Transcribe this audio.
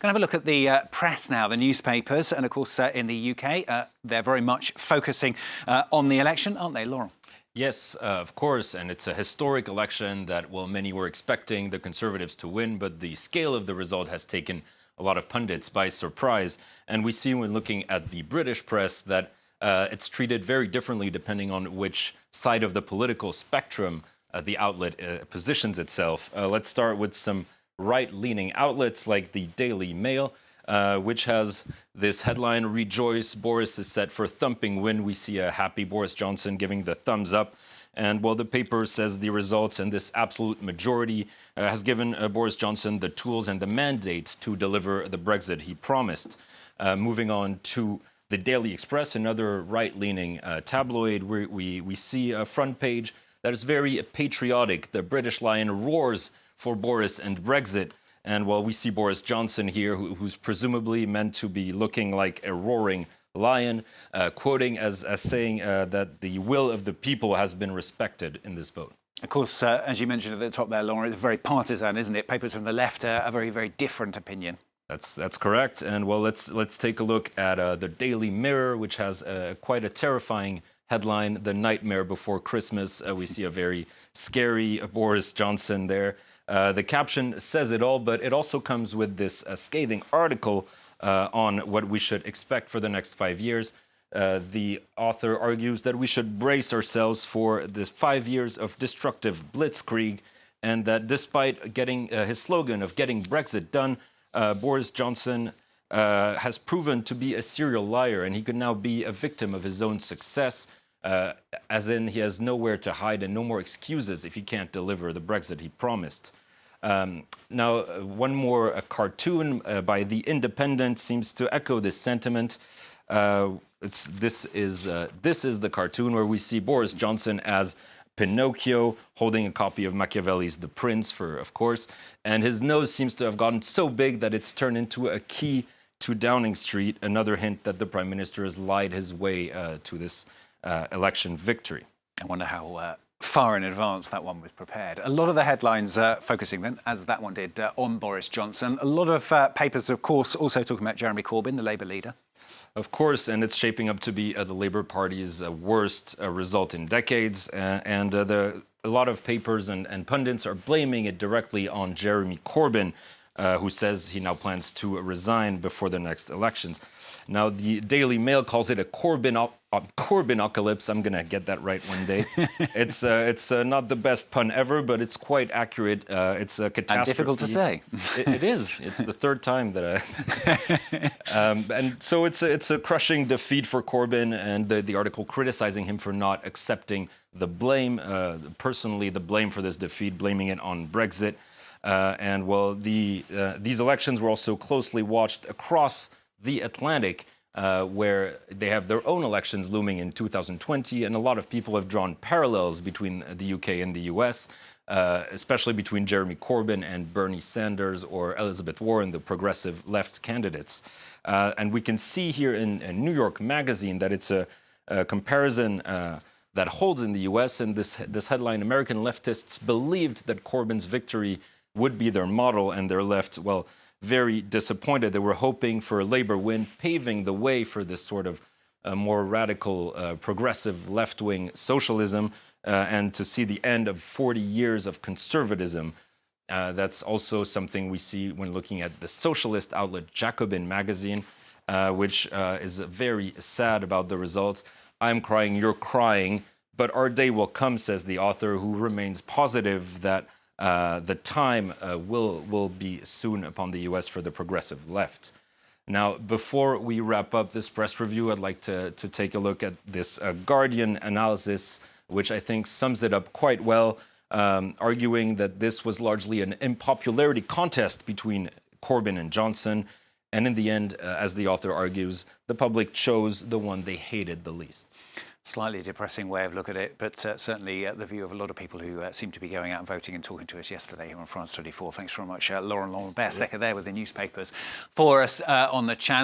Going to have a look at the press now, the newspapers, and of course in the UK, they're very much focusing on the election, aren't they, Laurel? Yes, of course, and it's a historic election that, well, many were expecting the Conservatives to win, but the scale of the result has taken a lot of pundits by surprise. And we see when looking at the British press that it's treated very differently depending on which side of the political spectrum the outlet positions itself. Let's start with some right-leaning outlets like the Daily Mail, which has this headline, "Rejoice, Boris is set for thumping win." We see a happy Boris Johnson giving the thumbs up. And, well, the paper says the results and this absolute majority has given Boris Johnson the tools and the mandate to deliver the Brexit he promised. Moving on to the Daily Express, another right-leaning tabloid, where we see a front page that is very patriotic. The British Lion roars for Boris and Brexit. And while we see Boris Johnson here, who's presumably meant to be looking like a roaring lion, quoting as saying that the will of the people has been respected in this vote. Of course, as you mentioned at the top there, Laura, it's very partisan, isn't it? Papers from the left are a very, very different opinion. That's correct. And, well, let's take a look at the Daily Mirror, which has quite a terrifying headline, "The Nightmare Before Christmas." We see a very scary Boris Johnson there. The caption says it all, but it also comes with this scathing article on what we should expect for the next 5 years. The author argues that we should brace ourselves for the 5 years of destructive blitzkrieg, and that despite getting his slogan of getting Brexit done, Boris Johnson has proven to be a serial liar, and he could now be a victim of his own success, as in he has nowhere to hide and no more excuses if he can't deliver the Brexit he promised. Now, one more cartoon by The Independent seems to echo this sentiment. This is the cartoon where we see Boris Johnson as Pinocchio holding a copy of Machiavelli's The Prince, of course, and his nose seems to have gotten so big that it's turned into a key to Downing Street, another hint that the Prime Minister has lied his way to this election victory. I wonder how far in advance that one was prepared. A lot of the headlines focusing then, as that one did, on Boris Johnson. A lot of papers, of course, also talking about Jeremy Corbyn, the Labour leader. Of course, and it's shaping up to be the Labour Party's worst result in decades. And a lot of papers and pundits are blaming it directly on Jeremy Corbyn, who says he now plans to resign before the next elections. Now, the Daily Mail calls it a Corbynocalypse. I'm going to get that right one day. It's not the best pun ever, but it's quite accurate. It's a catastrophe. And difficult to say. It is. It's the third time that and so it's a crushing defeat for Corbyn, and the article criticizing him for not accepting the blame, personally the blame for this defeat, blaming it on Brexit. And, well, these elections were also closely watched across the Atlantic, where they have their own elections looming in 2020, and a lot of people have drawn parallels between the UK and the US, especially between Jeremy Corbyn and Bernie Sanders or Elizabeth Warren, the progressive left candidates. And we can see here in New York Magazine that it's a comparison that holds in the US, and this headline, "American leftists believed that Corbyn's victory would be their model, and they're left, well, very disappointed. They were hoping for a Labour win, paving the way for this sort of more radical, progressive left-wing socialism, and to see the end of 40 years of conservatism." That's also something we see when looking at the socialist outlet Jacobin magazine, which is very sad about the results. "I'm crying, you're crying, but our day will come," says the author, who remains positive that the time will be soon upon the US for the progressive left. Now, before we wrap up this press review, I'd like to take a look at this Guardian analysis, which I think sums it up quite well, arguing that this was largely an unpopularity contest between Corbyn and Johnson. And in the end, as the author argues, the public chose the one they hated the least. Slightly depressing way of looking at it, but certainly the view of a lot of people who seem to be going out and voting and talking to us yesterday here on France 24. Thanks very much, Lauren Bearstecker there with the newspapers for us on the channel.